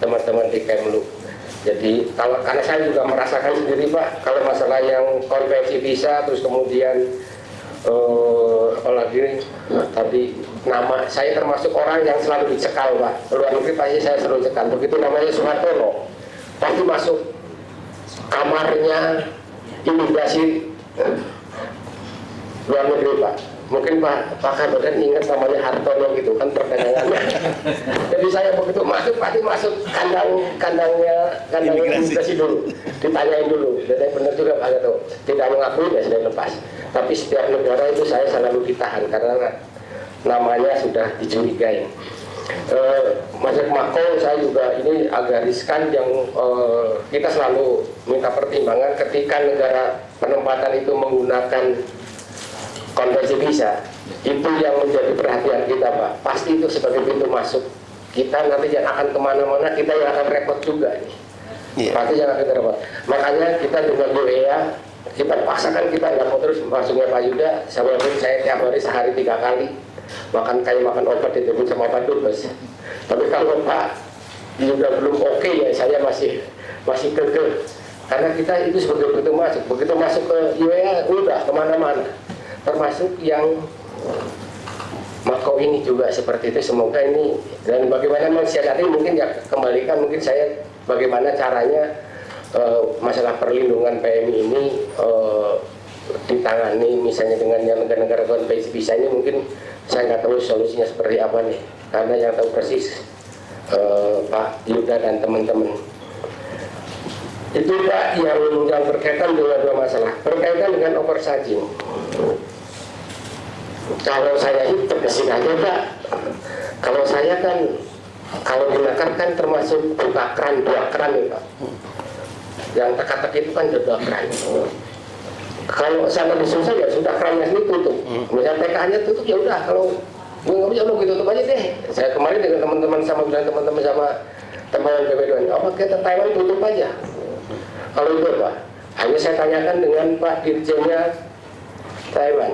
teman-teman di Kemlu. Jadi karena saya juga merasakan sendiri Pak, kalau masalah yang konvensi visa, terus kemudian apalagi tadi nama saya termasuk orang yang selalu dicekal Pak. Luar negeri pasti saya selalu cekal. Begitu namanya Soeharto pasti masuk kamarnya imigrasi luar negeri Pak. Mungkin Pak Kabadan ingat namanya Hartono gitu kan perdagangannya. Jadi saya begitu masuk pasti masuk kandangnya imigrasi dulu, ditanyain dulu. Dan benar juga Pak Gatot, tidak mengakui ya sudah lepas. Tapi setiap negara itu saya selalu ditahan karena namanya sudah dicurigai. Mas Mako saya juga ini agak riskan yang kita selalu minta pertimbangan ketika negara penempatan itu menggunakan konvensi visa, itu yang menjadi perhatian kita Pak. Pasti itu sebagai pintu masuk kita, nanti yang akan kemana-mana kita yang akan repot juga nih. Pasti yang akan repot. Makanya kita dengan UEA kita paksakan, kita nggak mau terus masuknya Pak Yuda. Saya tiap hari sehari 3 kali makan kayak makan obat ditunggu sama Pak Dubes. Tapi kalau Pak Yuda belum oke ya saya masih kekeh. Karena kita itu sebagai begitu masuk ke UEA udah kemana-mana. Termasuk yang Mako ini juga seperti itu. Semoga ini dan bagaimana mensiasati mungkin ya kembalikan mungkin saya bagaimana caranya masalah perlindungan PMI ini ditangani misalnya dengan yang negara-negara konvensi visa ini. Mungkin saya nggak tahu solusinya seperti apa nih, karena yang tahu persis Pak Yuda dan teman-teman. Itu Pak yang berkaitan dengan 2 masalah, berkaitan dengan overcharging. Kalau saya itu tegasin aja Pak, kalau saya kan kalau dibakar kan termasuk buka keran 2 keran ya Pak. Yang teka-teki itu kan 2 keran. Kalau sangat disusah ya sudah kerannya sendiri tutup. Misalnya TK-nya tutup ya udah, kalau nggak bisa gitu tutup aja deh. Saya kemarin dengan teman-teman sama teman PB2, apa kita Taiwan tutup aja. Kalau itu Pak, hanya saya tanyakan dengan Pak Dirjennya Taiwan.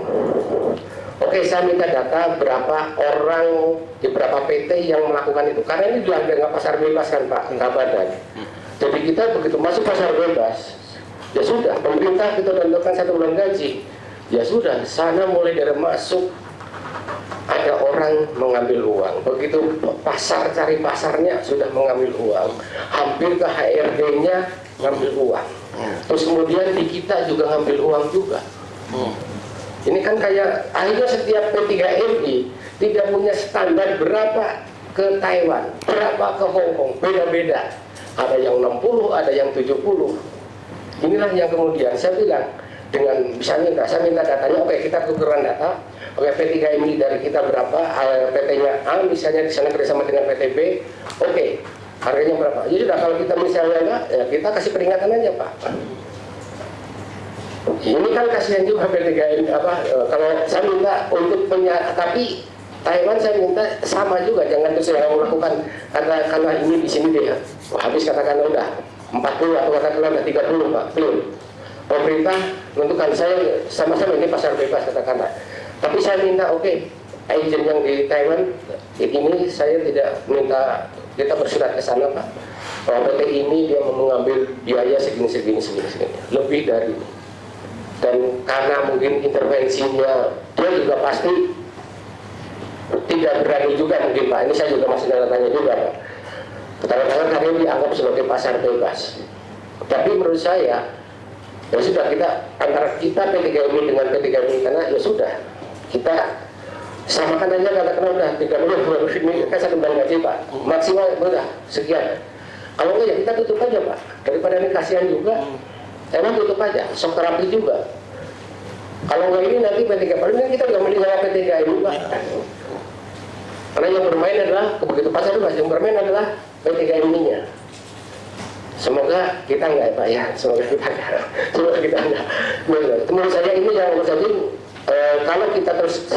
Oke, saya minta data berapa orang di berapa PT yang melakukan itu. Karena ini sudah nggak pasar bebas kan Pak Kabadan. Jadi kita begitu masuk pasar bebas, ya sudah, pemerintah kita tentukan 1 bulan gaji. Ya sudah, sana mulai dari masuk ada orang mengambil uang. Begitu pasar cari pasarnya sudah mengambil uang. Hampir ke HRD-nya ngambil uang. Terus kemudian di kita juga ngambil uang juga. Ini kan kayak akhirnya setiap P3MI tidak punya standar berapa ke Taiwan, berapa ke Hong Kong, beda-beda. Ada yang 60, ada yang 70. Inilah yang kemudian saya bilang dengan saya minta datanya, oke kita tukeran data, oke P3MI dari kita berapa, PT-nya A misalnya di sana kerjasama dengan PT B, oke harganya berapa? Ya sudah, kalau kita misalnya enggak, ya kita kasih peringatan aja Pak. Ini kan kasihan juga P3MI kalau saya minta untuk tapi Taiwan saya minta sama juga, jangan terus yang melakukan karena ini di sini deh ya. Habis katakan udah 40 atau katakanlah udah 30 Pak, belum. Pemerintah menentukan saya sama-sama ini pasar bebas katakanlah. Tapi saya minta oke, agent yang di Taiwan ini saya tidak minta kita bersurat ke sana Pak. PT ini dia mengambil biaya segini, lebih dari ini. Dan karena mungkin intervensinya dia juga pasti tidak berani juga mungkin Pak. Ini saya juga masih tanya juga Pak. Kadang-kadang karena ini dianggap sebagai pasar bebas. Tapi menurut saya ya sudah, kita antara kita P3MI dengan P3MI karena ya sudah kita samakan aja, katakanlah udah 30 ini kan 1 bulan gaji Pak, maksimal udah sekian. Kalau enggak ya kita tutup aja Pak, daripada ini kasihan juga. Emang tutup aja, shock terapi juga. Kalau enggak ini nanti P3MI ini kita nggak melihara P3MI Pak. Karena yang bermain adalah begitu pasar bebas, yang bermain adalah P3MI-nya. Semoga kita enggak Pak ya, semoga kita enggak. Menurut saya ini yang jadi kalau kita terus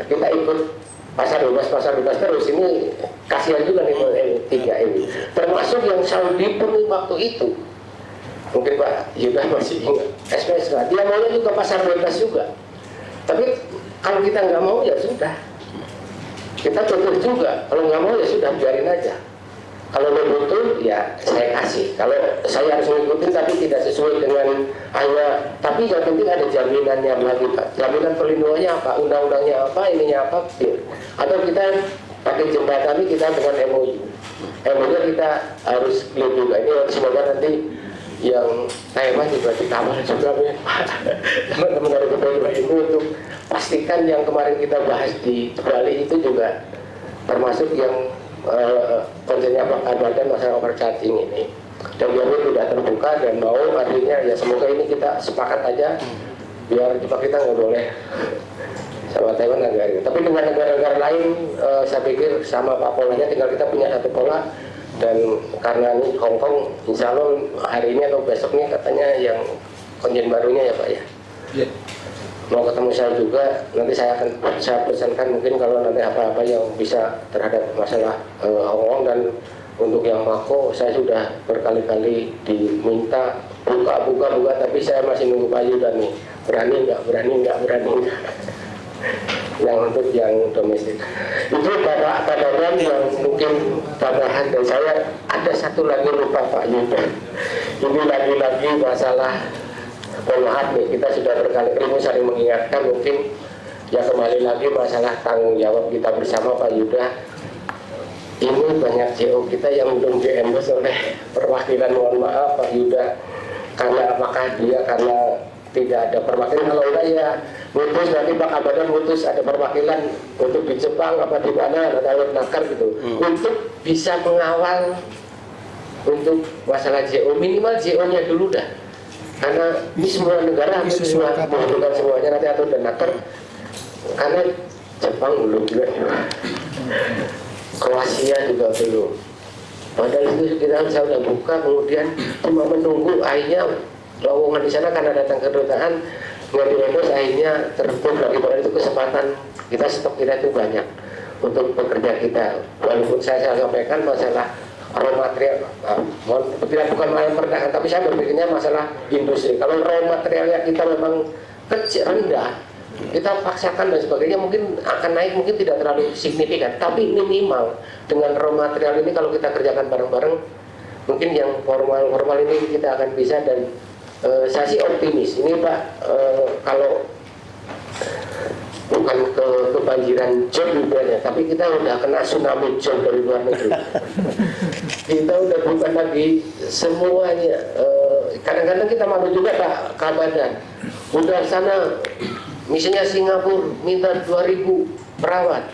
kita ikut pasar bebas terus, ini kasihan juga nih P3 ini. Termasuk yang selalu dipenuhi waktu itu. Mungkin Pak Yuda masih ingat, SPS dia maunya juga pasar bebas juga. Tapi kalau kita nggak mau ya sudah. kita betul juga. Kalau nggak mau ya sudah biarin aja. Kalau lo butuh ya saya kasih. Kalau saya harus mengikuti tapi tidak sesuai dengan hanya, tapi yang penting ada jaminannya lagi Pak. Jaminan perlindungannya apa? Undang-undangnya apa? Ininya apa? Atau kita pakai jembatan ini kita dengan MOU. MOU kita harus clear juga. Ini semoga nanti yang tema juga ditambah juga teman-teman dari BPDW ini untuk pastikan yang kemarin kita bahas di Bali itu juga termasuk yang konsennya Pak Kadwal dan masalah overcharging ini, dan dia sudah terbuka dan mau, artinya ya semoga ini kita sepakat aja biar kita nggak boleh sama Taiwan negara. Tapi dengan negara-negara lain saya pikir sama Pak Polanya, tinggal kita punya satu pola. Dan karena ini Hongkong insya Allah hari ini atau besok nih katanya yang konjen barunya ya Pak ya, mau ketemu saya juga, nanti saya akan pesankan mungkin kalau nanti apa-apa yang bisa terhadap masalah Hongkong. Dan untuk yang Mako saya sudah berkali-kali diminta buka, tapi saya masih nunggu Pak Yuda nih, berani nggak yang untuk yang domestik itu Bapak Badan yang mungkin tambahan. Dan saya ada satu lagi lupa Pak Yuda, ini lagi-lagi masalah, mohon maaf nih, kita sudah berkali-kali saling mengingatkan, mungkin ya kembali lagi masalah tanggung jawab kita bersama Pak Yuda. Ini banyak CO kita yang belum di-endorse oleh perwakilan, mohon maaf Pak Yuda, karena apakah dia karena tidak ada perwakilan, kalau enggak ya mutus nanti Pak Kabadan mutus ada perwakilan untuk di Jepang apa di mana ada nakar gitu, untuk bisa mengawal untuk masalah JO, minimal JO-nya dulu dah, karena ini semua negara hampir semua membutuhkan semuanya nanti atau dan nakar, karena Jepang belum juga, Kroasia juga belum. Padahal itu kita sudah buka, kemudian cuma menunggu akhirnya lowongan di sana karena datang kedutaan nggak di-endorse, akhirnya terpuk lagi. Padahal itu kesempatan kita, stok kita itu banyak untuk pekerja kita. Walaupun saya sampaikan masalah raw material, bukan masalah perdagangan, tapi saya berpikirnya masalah industri. Kalau raw materialnya kita memang kecil, rendah, kita paksakan dan sebagainya mungkin akan naik, mungkin tidak terlalu signifikan, tapi minimal dengan raw material ini kalau kita kerjakan bareng-bareng, mungkin yang formal ini kita akan bisa. Dan saya sih optimis ini Pak, kalau bukan kebanjiran job ibaratnya, tapi kita udah kena tsunami job dari luar negeri. Kita udah bukan lagi semuanya, kadang-kadang kita malu juga Pak Kabadan, udah sana misalnya Singapura minta 2.000 perawat,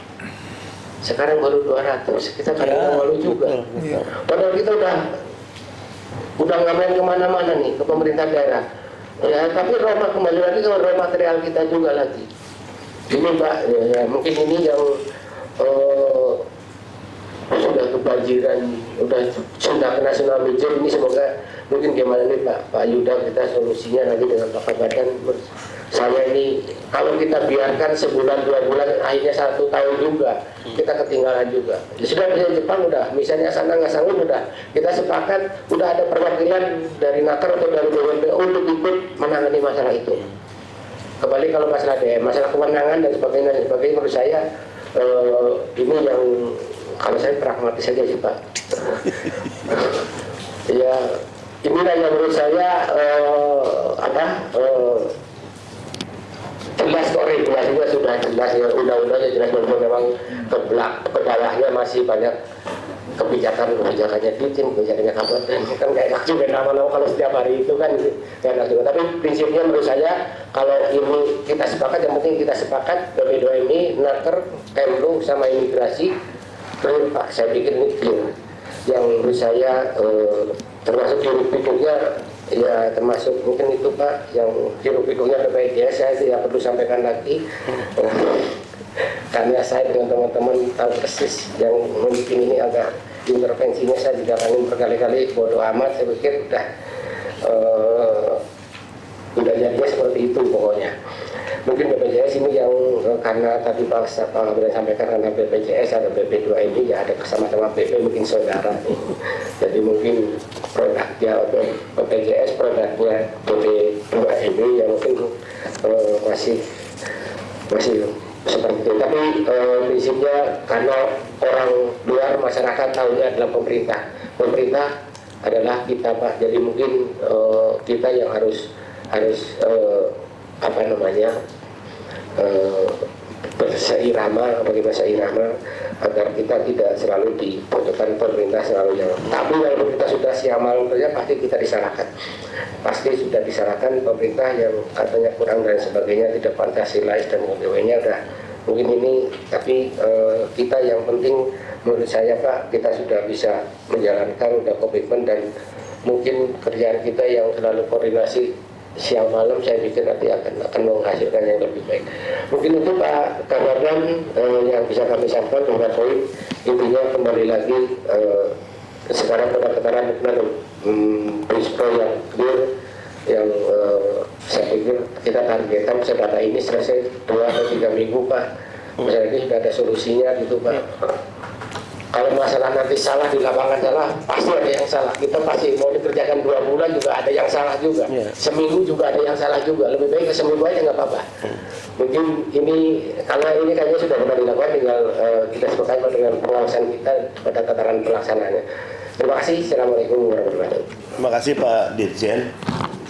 sekarang baru 200, kita kadang-kadang malu juga. Padahal kita udah nggak main kemana-mana nih ke pemerintah daerah ya, tapi kembali lagi ke raw material kita juga lagi ini Pak ya, mungkin ini yang sudah kebanjiran, sudah kena tsunami job ini, semoga mungkin gimana nih Pak Yuda, kita solusinya nanti dengan Pak Badan. Saya ini kalau kita biarkan sebulan 2 bulan, akhirnya 1 tahun juga kita ketinggalan juga. Ya sudah, misalnya Jepang udah, misalnya sana nggak sanggup, udah kita sepakat, udah ada perwakilan dari nakar atau dari BWP untuk ikut menangani masalah itu. Kembali kalau masalah DM, masalah kewenangan dan sebagainya menurut saya ini yang kalau saya pragmatis saja sih Pak. Ya inilah yang menurut saya jelas kok, regulasinya sudah jelas ya, undang-undangnya jelas, walaupun memang ke bawahnya masih banyak kebijakannya Titin, kebijakannya kabupaten, kan gak enak juga nama-nama kalau setiap hari itu kan gak enak juga. Tapi prinsipnya menurut saya kalau ini kita sepakat, yang penting kita sepakat BPDWMI, Naker, Kemlu sama imigrasi, clear Pak, saya pikir ini clear. Yang menurut saya termasuk hiruk pikuknya ya, termasuk mungkin itu Pak yang hiruk pikuknya BPJS, saya tidak perlu sampaikan lagi karena saya dengan teman-teman tahu persis yang mungkin ini agak intervensinya, saya juga akan berkali-kali bodoh amat, saya pikir udah jadinya seperti itu pokoknya. Mungkin BPJS ini yang karena tadi Pak Abdul sampaikan, karena BPJS ada BP2 ini ya, ada sama-sama BP mungkin saudara nih. Jadi mungkin produknya BPJS, produknya BP2 ini yang mungkin masih seperti itu. Tapi prinsipnya karena orang luar masyarakat tahunya adalah pemerintah adalah kita Pak. Jadi mungkin kita yang harus apa namanya berseirama, bagi bahasa irama, agar kita tidak selalu dibutuhkan pemerintah selalu yang. Tapi kalau kita sudah siang malam kerja pasti kita disalahkan. Pasti sudah disalahkan pemerintah yang katanya kurang dan sebagainya, tidak Pancasilais dan sebagainya udah mungkin ini. Tapi kita yang penting menurut saya Pak, kita sudah bisa menjalankan, udah komitmen, dan mungkin kerjaan kita yang selalu koordinasi siang malam saya pikir nanti akan menghasilkan yang lebih baik. Mungkin itu Pak Kabardan yang bisa kami sampaikan dengan poin. Intinya kembali lagi sekarang pada tataran prinsip yang clear, yang saya pikir kita targetkan data ini selesai 2 atau 3 minggu Pak. Misalnya ini sudah ada solusinya gitu Pak. Kalau masalah nanti salah di lapangan salah, pasti ada yang salah. Kita pasti mau dikerjakan 2 bulan juga ada yang salah juga. Seminggu juga ada yang salah juga. Lebih baik ke seminggu aja nggak apa-apa. Mungkin ini karena ini kayaknya sudah pernah dilakukan, tinggal kita sepakati dengan pengawasan kita pada tataran pelaksanaannya. Terima kasih. Assalamualaikum warahmatullahi wabarakatuh. Terima kasih Pak Dirjen.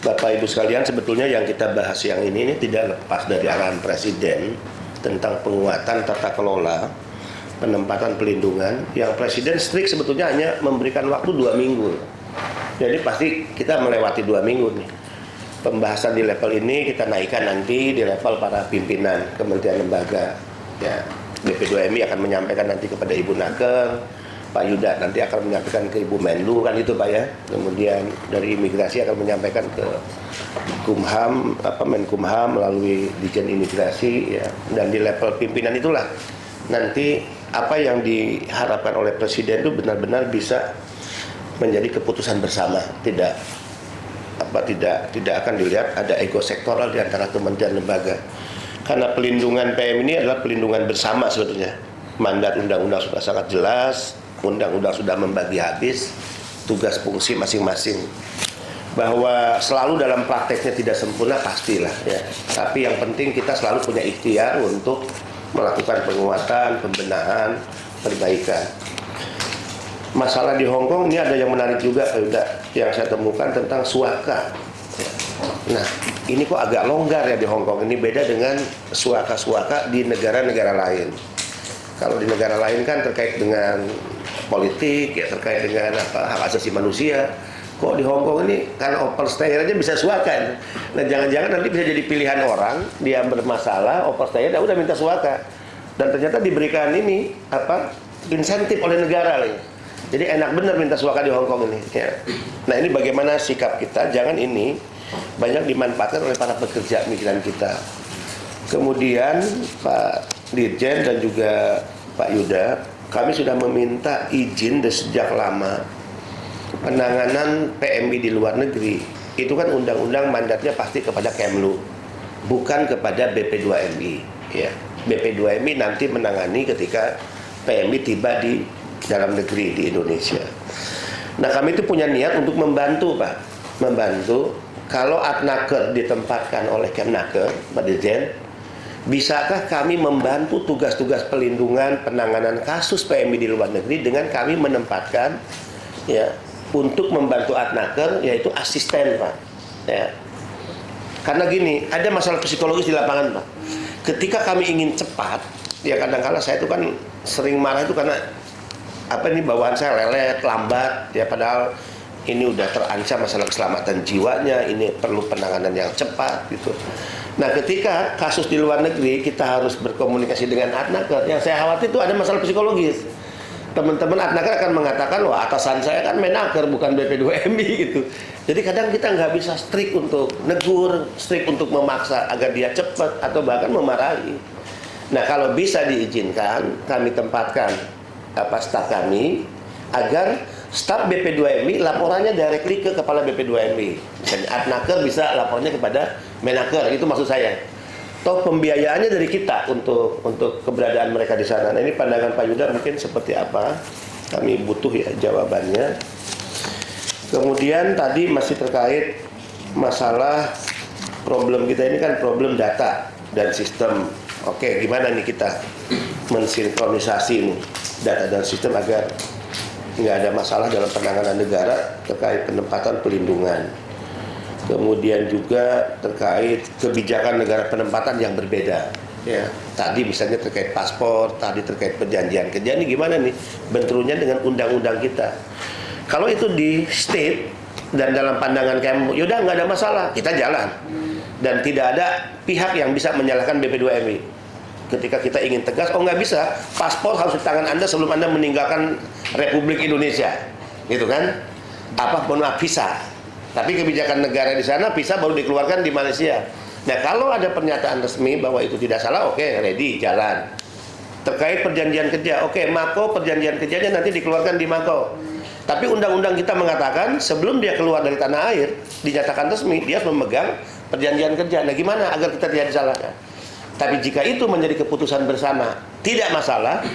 Bapak Ibu sekalian, sebetulnya yang kita bahas yang ini tidak lepas dari arahan Presiden tentang penguatan tata kelola penempatan pelindungan, yang Presiden strict sebetulnya hanya memberikan waktu 2 minggu. Jadi pasti kita melewati 2 minggu nih. Pembahasan di level ini kita naikkan nanti di level para pimpinan kementerian lembaga. Ya, BP2MI akan menyampaikan nanti kepada Ibu Naker, Pak Yuda nanti akan menyampaikan ke Ibu Menlu, kan itu Pak ya. Kemudian dari imigrasi akan menyampaikan ke Kumham, Menkumham melalui Dijen Imigrasi ya. Dan di level pimpinan itulah nanti apa yang diharapkan oleh Presiden itu benar-benar bisa menjadi keputusan bersama, tidak akan dilihat ada ego sektoral di antara kementerian lembaga. Karena pelindungan PM ini adalah pelindungan bersama sebetulnya. Mandat undang-undang sudah sangat jelas, undang-undang sudah membagi habis tugas fungsi masing-masing. Bahwa selalu dalam prakteknya tidak sempurna pastilah ya. Tapi yang penting kita selalu punya ikhtiar untuk melakukan penguatan, pembenahan, perbaikan. Masalah di Hong Kong ini ada yang menarik juga Pak Yuda, yang saya temukan tentang suaka. Nah, ini kok agak longgar ya di Hong Kong. Ini beda dengan suaka-suaka di negara-negara lain. Kalau di negara lain kan terkait dengan politik, ya terkait dengan hak asasi manusia. Kok di Hong Kong ini karena overstayer aja bisa suaka. Nah jangan-jangan nanti bisa jadi pilihan orang, dia bermasalah, overstayer, udah minta suaka. Dan ternyata diberikan ini insentif oleh negara nih. Jadi enak bener minta suaka di Hong Kong ini. Ya. Nah ini bagaimana sikap kita, jangan ini banyak dimanfaatkan oleh para pekerja migran kita. Kemudian Pak Dirjen dan juga Pak Yuda, kami sudah meminta izin sejak lama penanganan PMI di luar negeri. Itu kan undang-undang mandatnya pasti kepada Kemlu, bukan kepada BP2MI ya. BP2MI nanti menangani ketika PMI tiba di dalam negeri di Indonesia. Nah kami itu punya niat untuk membantu Pak, membantu kalau Adnaker ditempatkan oleh Kemnaker, Pak Dirjen, bisakah kami membantu tugas-tugas pelindungan penanganan kasus PMI di luar negeri dengan kami menempatkan ya untuk membantu Adnaker, yaitu asisten Pak ya. Karena gini, ada masalah psikologis di lapangan Pak. Ketika kami ingin cepat, ya kadang-kala saya itu kan sering marah itu karena ini bawaan saya lelet, lambat ya, padahal ini udah terancam masalah keselamatan jiwanya, ini perlu penanganan yang cepat gitu. Nah ketika kasus di luar negeri kita harus berkomunikasi dengan Adnaker, yang saya khawatir itu ada masalah psikologis. Teman-teman Adnaker akan mengatakan, wah atasan saya kan Menaker bukan BP2MI gitu. Jadi kadang kita nggak bisa strict untuk negur, strict untuk memaksa agar dia cepat atau bahkan memarahi. Nah kalau bisa diizinkan, kami tempatkan staf kami agar staf BP2MI laporannya directly ke kepala BP2MI. Dan Adnaker bisa lapornya kepada Menaker, itu maksud saya. Toh pembiayaannya dari kita untuk keberadaan mereka di sana. Nah ini pandangan Pak Yuda mungkin seperti apa? Kami butuh ya jawabannya. Kemudian tadi masih terkait masalah problem kita ini kan problem data dan sistem Oke, gimana nih kita mensinkronisasi ini data dan sistem agar nggak ada masalah dalam penanganan negara terkait penempatan pelindungan. Kemudian juga terkait kebijakan negara penempatan yang berbeda. Ya, tadi misalnya terkait paspor, tadi terkait perjanjian kerja, ini gimana nih benturnya dengan undang-undang kita? Kalau itu di state dan dalam pandangan kamu, yaudah nggak ada masalah, kita jalan. Dan tidak ada pihak yang bisa menyalahkan BP2MI. Ketika kita ingin tegas, oh nggak bisa, paspor harus di tangan Anda sebelum Anda meninggalkan Republik Indonesia, gitu kan? Apa pun visa. Tapi kebijakan negara di sana visa baru dikeluarkan di Malaysia. Nah kalau ada pernyataan resmi bahwa itu tidak salah, oke, ready, jalan. Terkait perjanjian kerja, oke, Mako perjanjian kerjanya nanti dikeluarkan di Mako. Tapi undang-undang kita mengatakan sebelum dia keluar dari tanah air, dinyatakan resmi, dia harus memegang perjanjian kerja. Nah gimana agar kita tidak disalahkan? Tapi jika itu menjadi keputusan bersama, tidak masalah,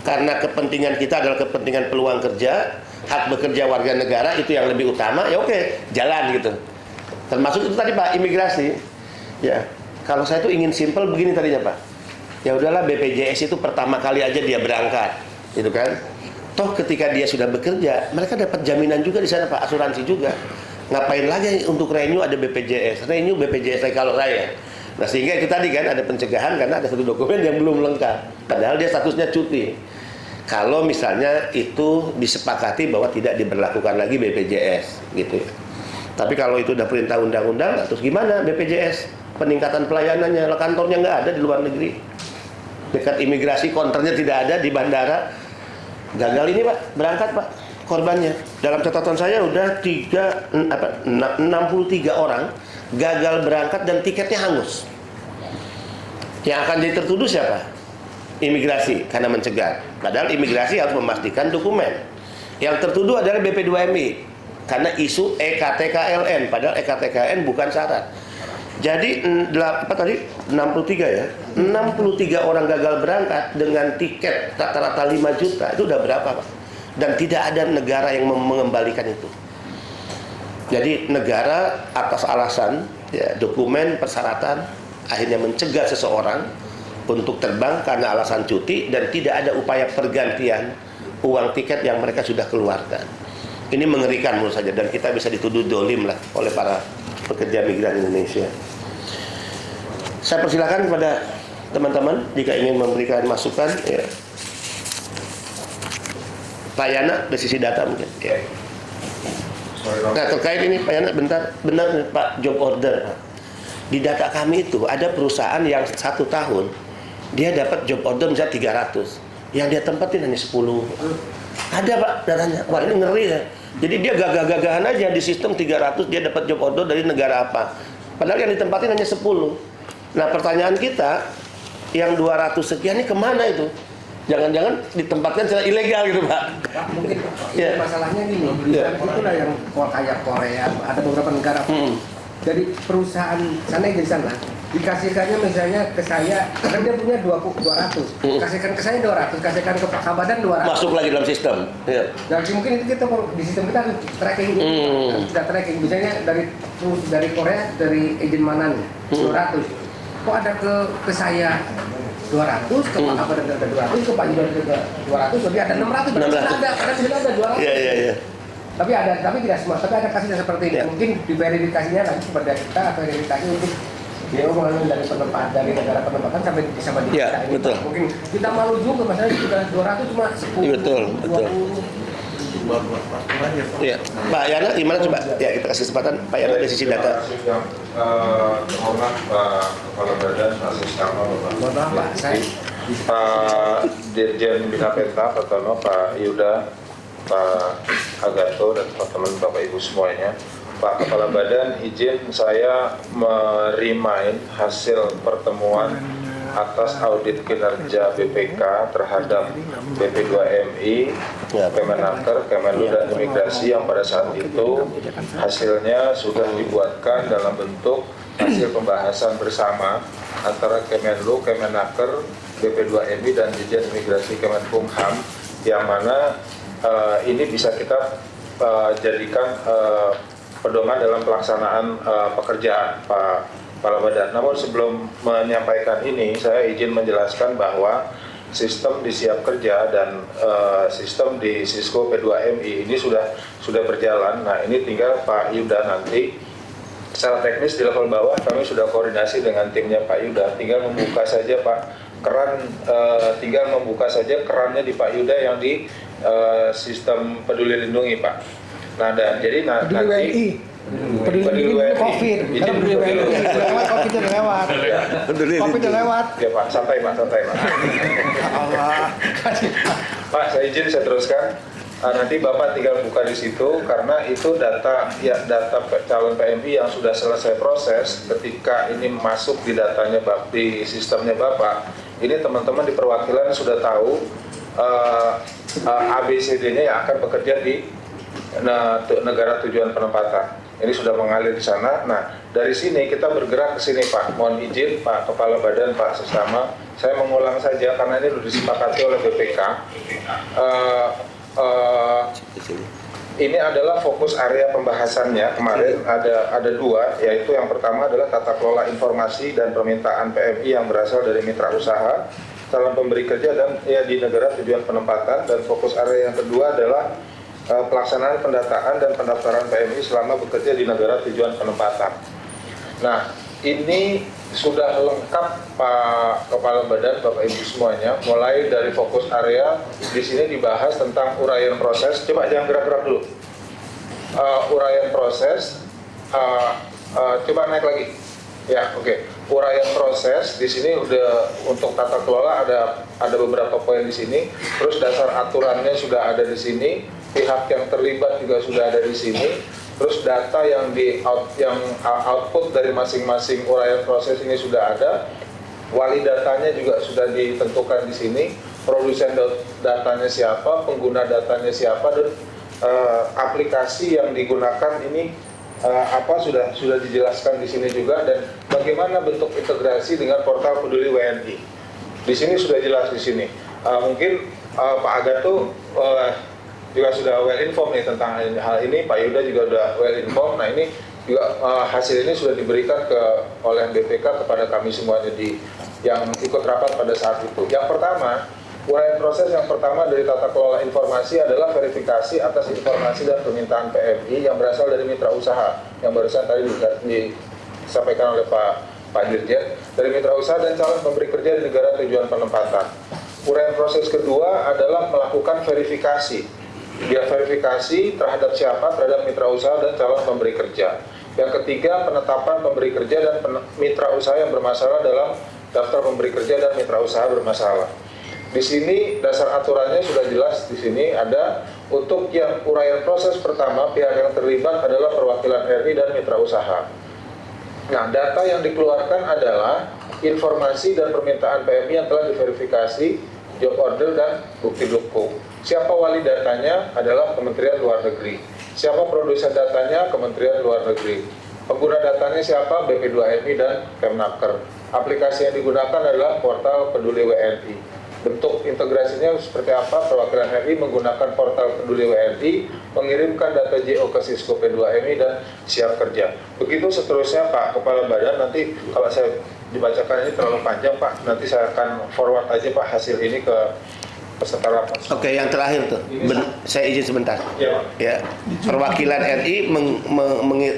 karena kepentingan kita adalah kepentingan peluang kerja, hak bekerja warga negara itu yang lebih utama, ya oke, jalan gitu. Termasuk itu tadi Pak, imigrasi. Ya, kalau saya tuh ingin simpel begini tadinya Pak. Ya udahlah BPJS itu pertama kali aja dia berangkat, gitu kan? Toh ketika dia sudah bekerja, mereka dapat jaminan juga di sana Pak, asuransi juga. Ngapain lagi untuk renew ada BPJS? Renew BPJS kalau saya. Nah sehingga itu tadi kan ada pencegahan karena ada satu dokumen yang belum lengkap. Padahal dia statusnya cuti. Kalau misalnya itu disepakati bahwa tidak diberlakukan lagi BPJS gitu ya. Tapi kalau itu udah perintah undang-undang, terus gimana BPJS? Peningkatan pelayanannya, kantornya nggak ada di luar negeri. Dekat imigrasi, counternya tidak ada di bandara. Gagal ini Pak, berangkat Pak korbannya. Dalam catatan saya udah 63 orang gagal berangkat dan tiketnya hangus. Yang akan jadi tertuduh siapa? Imigrasi, karena mencegah. Padahal imigrasi harus memastikan dokumen. Yang tertuduh adalah BP2MI karena isu EKTKLN, padahal EKTKLN bukan syarat. Jadi 63 ya, 63 orang gagal berangkat dengan tiket rata-rata 5 juta, itu udah berapa Pak? Dan tidak ada negara yang mengembalikan itu. Jadi negara atas alasan ya, dokumen persyaratan akhirnya mencegah seseorang untuk terbang karena alasan cuti dan tidak ada upaya pergantian uang tiket yang mereka sudah keluarkan. Ini mengerikan menurut saya dan kita bisa dituduh dolim lah oleh para pekerja migran Indonesia. Saya persilakan kepada teman-teman jika ingin memberikan masukan ya. Pak Yana dari sisi data mungkin ya. Nah terkait ini Pak Yana benar Pak job order Pak. Di data kami itu ada perusahaan yang 1 tahun dia dapat job order misalnya 300, yang dia tempatin hanya 10. Ada Pak datanya. Wah ini ngeri ya. Jadi dia gagah-gagahan aja di sistem 300 dia dapat job order dari negara apa. Padahal yang ditempatin hanya 10. Nah pertanyaan kita yang 200 sekian ini kemana itu? Jangan-jangan ditempatkan secara ilegal gitu Pak. Pak mungkin Ya. masalahnya gini, itulah yang kayak Korea, ada beberapa negara. Jadi perusahaan sana di sana dikasihkannya misalnya ke saya, karena dia punya 200, kasihkan ke saya 200, kasihkan ke Pak Kabadan 200. Masuk lagi dalam sistem. Ya. Dan mungkin itu kita di sistem kita harus tracking, kita tracking. Misalnya dari Korea, dari agent mana nih 200. Kok ada ke saya 200, ke Pak Kabadan ada 200, ke Pak Yudan juga 200, jadi ada 600. Karena di sini ada 200. Iya. Tapi tidak semua, tapi ada kasusnya seperti ini. Ya. Mungkin di verifikasinya nanti kepada kita verifikasi untuk dia mengalami dari negara penempatan sampai di Ya, kita ini. betul. Mungkin kita malu juga masalahnya sudah 200 cuma 10, Iya, betul. 20. Ya. Pak Yana gimana coba? Ya kita kasih kesempatan Pak Yana dari sisi data. Hormat Pak Kepala Badan Asisten Mohon maaf Pak, saya Pak Dirjen Bina Penta, Pak Tono, Pak Yuda, Pak Agato, dan teman-teman Bapak Ibu semuanya. Pak Kepala Badan, izin saya merimain hasil pertemuan atas audit kinerja BPK terhadap BP2MI, Kemenaker, Kemenlu, dan Imigrasi yang pada saat itu hasilnya sudah dibuatkan dalam bentuk hasil pembahasan bersama antara Kemenlu, Kemenaker, BP2MI, dan Dirjen Imigrasi Kemenkumham, yang mana ini bisa kita jadikan pedoman dalam pelaksanaan pekerjaan Pak Kepala Badan. Namun sebelum menyampaikan ini, saya izin menjelaskan bahwa sistem di Siap Kerja dan sistem di Sisco P2MI ini sudah berjalan. Nah, ini tinggal Pak Yuda nanti secara teknis di level bawah kami sudah koordinasi dengan timnya Pak Yuda. Tinggal membuka saja kerannya di Pak Yuda yang di sistem Peduli Lindungi, Pak. Nah, dan jadi nanti Peduli WNI. COVID. Karena Peduli WNI lewat, COVID udah lewat. COVID udah lewat. Ya Pak, santai Pak. Allah. Pak, saya izin saya teruskan. Nanti Bapak tinggal buka di situ karena itu data calon PMI yang sudah selesai proses. Ketika ini masuk di datanya di sistemnya Bapak, ini teman-teman di perwakilan sudah tahu ABCD-nya yang akan bekerja di negara tujuan penempatan. Ini sudah mengalir di sana. Nah, dari sini kita bergerak ke sini, Pak. Mohon izin, Pak Kepala Badan, Pak Sesama. Saya mengulang saja karena ini sudah disepakati oleh BPK. Ini adalah fokus area pembahasannya. Kemarin ada dua, yaitu yang pertama adalah tata kelola informasi dan permintaan PMI yang berasal dari mitra usaha, calon pemberi kerja dan di negara tujuan penempatan. Dan fokus area yang kedua adalah pelaksanaan pendataan dan pendaftaran PMI selama bekerja di negara tujuan penempatan. Nah, ini sudah lengkap Pak Kepala Badan, Bapak Ibu semuanya. Mulai dari fokus area, di sini dibahas tentang uraian proses. Coba jangan gerak-gerak dulu. Uraian proses, coba naik lagi. Ya, oke. Uraian proses di sini udah untuk tata kelola ada beberapa poin di sini. Terus dasar aturannya sudah ada di sini. Pihak yang terlibat juga sudah ada di sini. Terus data yang output dari masing-masing uraian proses ini sudah ada. Wali datanya juga sudah ditentukan di sini. Produsen datanya siapa, pengguna datanya siapa, dan aplikasi yang digunakan ini sudah dijelaskan di sini juga, dan bagaimana bentuk integrasi dengan portal Peduli WNI. Di sini sudah jelas di sini. Mungkin Pak Agato juga sudah well informed nih tentang hal ini. Pak Yuda juga sudah well informed. Nah, ini juga hasil ini sudah diberikan oleh BPK kepada kami semuanya yang ikut rapat pada saat itu. Yang pertama, uraian proses yang pertama dari tata kelola informasi adalah verifikasi atas informasi dan permintaan PMI yang berasal dari mitra usaha yang barusan tadi disampaikan oleh Pak Dirjen, dari mitra usaha dan calon pemberi kerja di negara tujuan penempatan. Uraian proses kedua adalah melakukan verifikasi. Dia verifikasi terhadap siapa, terhadap mitra usaha dan calon pemberi kerja. Yang ketiga, penetapan pemberi kerja dan mitra usaha yang bermasalah dalam daftar pemberi kerja dan mitra usaha bermasalah. Di sini dasar aturannya sudah jelas. Di sini ada untuk yang uraian proses pertama, pihak yang terlibat adalah perwakilan RI dan mitra usaha. Nah, data yang dikeluarkan adalah informasi dan permintaan PMI yang telah diverifikasi, job order dan bukti dukung. Siapa wali datanya adalah Kementerian Luar Negeri. Siapa produsen datanya? Kementerian Luar Negeri. Pengguna datanya siapa? BP2MI dan Kemnaker. Aplikasi yang digunakan adalah portal Peduli WNI. Bentuk integrasinya seperti apa? Perwakilan RI menggunakan portal Peduli WNI, mengirimkan data JO ke Sisco P2MI dan Siap Kerja. Begitu seterusnya Pak Kepala Badan. Nanti kalau saya dibacakan ini terlalu panjang Pak, nanti saya akan forward aja Pak hasil ini ke peserta rapat. Oke, yang terakhir tuh, saya izin sebentar. Ya, Pak. Ya, perwakilan RI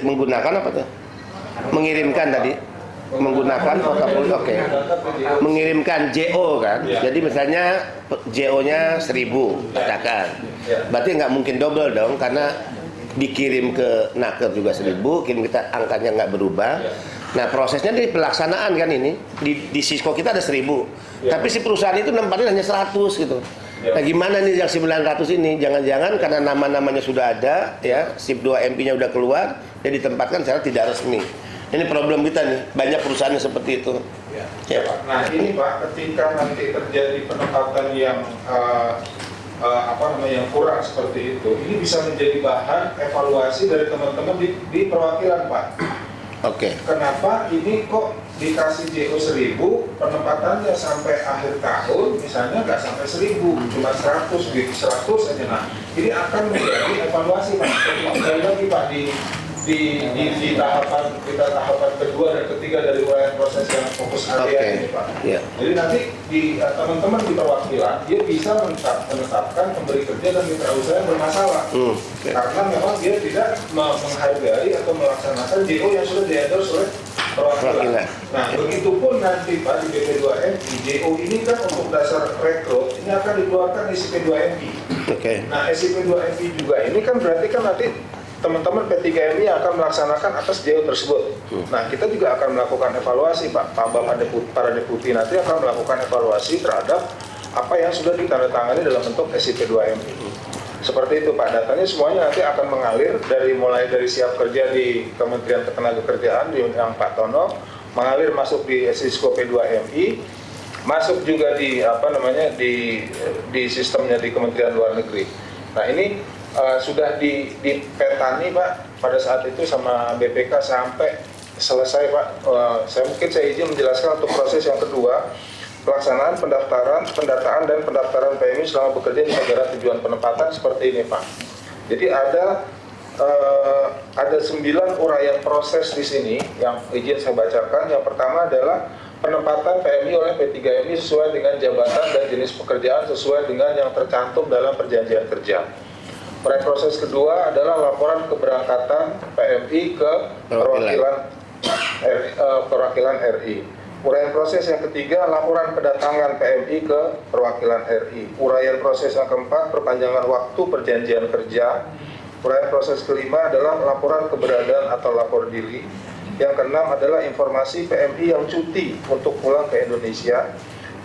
menggunakan apa tuh? Mengirimkan tadi, menggunakan portal. Oke. Mengirimkan JO kan. Ya. Jadi misalnya JO-nya 1000, katakan. Ya. Berarti nggak mungkin double dong, karena dikirim ke Naker juga 1000, kirim kita angkanya nggak berubah. Ya. Nah, prosesnya di pelaksanaan kan ini di Sisco kita ada 1000, ya. tapi si perusahaan itu nempatin hanya 100 gitu. Ya. Nah, gimana nih yang 900 ini? Jangan-jangan karena nama-namanya sudah ada, ya, SIP 2 MP-nya udah keluar, dia ditempatkan secara tidak resmi. Ini problem kita nih, banyak perusahaan yang seperti itu. Ya. Ya. Nah, ini Pak, ketika nanti terjadi penempatan yang yang kurang seperti itu, ini bisa menjadi bahan evaluasi dari teman-teman di perwakilan Pak. Oke. Kenapa ini kok dikasih JO 1000, penempatannya sampai akhir tahun misalnya nggak sampai 1000, cuma 100 gitu, 100 aja. Nah, ini akan menjadi evaluasi Pak. Sekali lagi Pak, di tahapan kedua dan ketiga dari uraian proses yang fokus area ini Pak. Yeah. Jadi nanti teman-teman di perwakilan dia bisa menetapkan pemberi kerja dan mitra usaha yang bermasalah. Karena memang dia tidak menghargai atau melaksanakan JO yang sudah di-endorse oleh perwakilan. Nah, begitupun nanti Pak di BP2MI, JO ini kan untuk dasar rekrut ini akan dikeluarkan SIP2MI. Nah, SIP2MI juga ini kan berarti kan nanti teman-teman P3MI akan melaksanakan atas JO tersebut. Nah, kita juga akan melakukan evaluasi, Pak. Para deputi nanti akan melakukan evaluasi terhadap apa yang sudah ditandatangani dalam bentuk SIP2MI. Seperti itu, Pak. Datanya semuanya nanti akan mengalir mulai dari siap kerja di Kementerian Ketenagakerjaan yang Pak Tono, mengalir masuk di Sisko P2MI, masuk juga di di sistemnya di Kementerian Luar Negeri. Nah, ini sudah dipetani Pak pada saat itu sama BPK sampai selesai Pak. Saya izin menjelaskan untuk proses yang kedua, pelaksanaan pendataan dan pendaftaran PMI selama bekerja di negara tujuan penempatan seperti ini Pak. Jadi ada 9 uraian proses di sini yang izin saya bacakan. Yang pertama adalah penempatan PMI oleh P3MI sesuai dengan jabatan dan jenis pekerjaan sesuai dengan yang tercantum dalam perjanjian kerja. Proses kedua adalah laporan keberangkatan PMI ke perwakilan RI. Uraian proses yang ketiga, laporan kedatangan PMI ke perwakilan RI. Uraian proses yang keempat, perpanjangan waktu perjanjian kerja. Uraian proses kelima adalah laporan keberadaan atau lapor diri. Yang keenam adalah informasi PMI yang cuti untuk pulang ke Indonesia.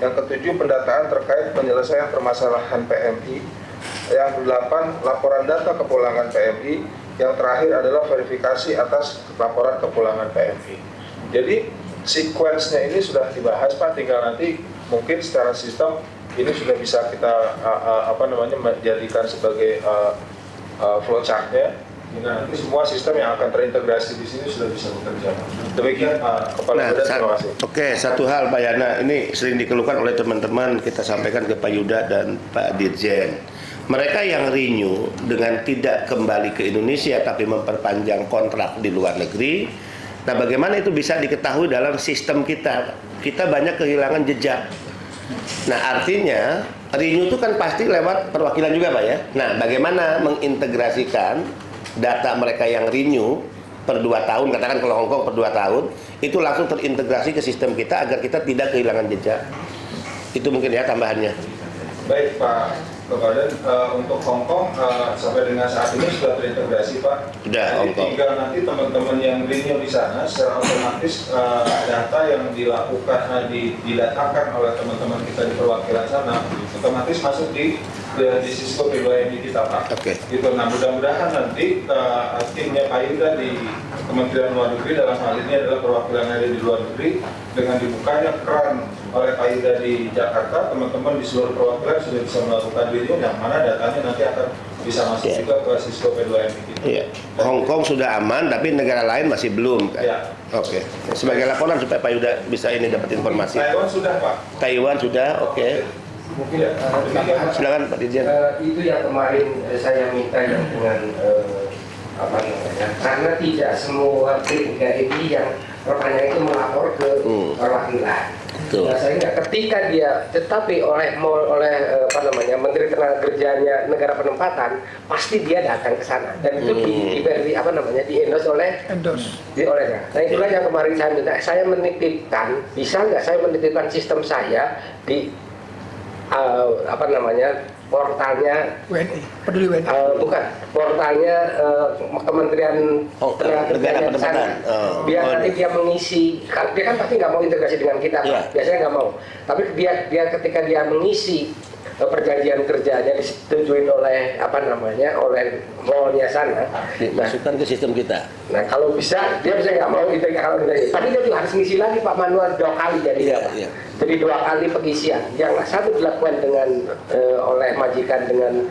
Yang ketujuh, pendataan terkait penyelesaian permasalahan PMI. Yang kedelapan, laporan data kepulangan PMI. Yang terakhir adalah verifikasi atas laporan kepulangan PMI. Jadi sequence-nya ini sudah dibahas Pak, tinggal nanti mungkin secara sistem ini sudah bisa kita menjadikan sebagai flowchart-nya. Nanti semua sistem yang akan terintegrasi di sini sudah bisa bekerja. Demikian Kepala Badan, terima kasih. Oke, satu hal Pak Yana, ini sering dikeluhkan oleh teman-teman, kita sampaikan ke Pak Yuda dan Pak Dirjen. Mereka yang renew dengan tidak kembali ke Indonesia tapi memperpanjang kontrak di luar negeri. Nah, bagaimana itu bisa diketahui dalam sistem kita? Kita banyak kehilangan jejak. Nah, artinya renew itu kan pasti lewat perwakilan juga Pak ya. Nah, bagaimana mengintegrasikan data mereka yang renew per 2 tahun, katakan kalau Hong Kong per 2 tahun, itu langsung terintegrasi ke sistem kita agar kita tidak kehilangan jejak. Itu mungkin ya tambahannya. Baik Pak Badan, untuk Hong Kong sampai dengan saat ini sudah terintegrasi Pak. Sudah, Hong Kong. Tinggal nanti teman-teman yang renew di sana secara otomatis data yang dilakukan didatakan oleh teman-teman kita di perwakilan sana otomatis masuk di Sisko P2MI kita Pak. Gitu. Nah, mudah-mudahan nanti timnya Pak Yuda di Kementerian Luar Negeri dalam hal ini adalah perwakilan yang ada di luar negeri, dengan dibukanya keran oleh Pak Yuda di Jakarta, teman-teman di seluruh perwakilan sudah bisa melakukan video yang mana datanya nanti akan bisa masuk juga ke Sisko P2MI kita. Hong Kong sudah aman, tapi negara lain masih belum kan? Sebagai laporan supaya Pak Yuda bisa ini dapat informasi. Taiwan sudah Pak. Taiwan sudah, Mungkin silakan Pak Dirjen. Itu yang kemarin saya minta yang dengan karena tidak semua P3MI yang perpanjangan itu melapor ke perwakilan. Nah, sehingga ketika dia tetapi oleh Menteri Ketenagakerjaan negara penempatan pasti dia datang ke sana dan itu di-endorse oleh Nah, itulah yang kemarin saya minta, saya menitipkan, bisa nggak saya menitipkan sistem saya di portalnya WNI, peduli WNI. bukan, portalnya Kementerian Tenaga Kerjaan. Biar nanti dia mengisi, dia kan pasti nggak mau integrasi dengan kita, biasanya nggak mau. Tapi dia ketika dia mengisi perjanjian kerjanya disetujui oleh oleh mallnya sana, dimasukkan ke sistem kita. Nah, kalau bisa dia bisa nggak mau gitu kalau kita, tapi dia juga harus ngisi lagi Pak manual 2 kali jadi 2 kali pengisian. Yang satu dilakukan dengan oleh majikan dengan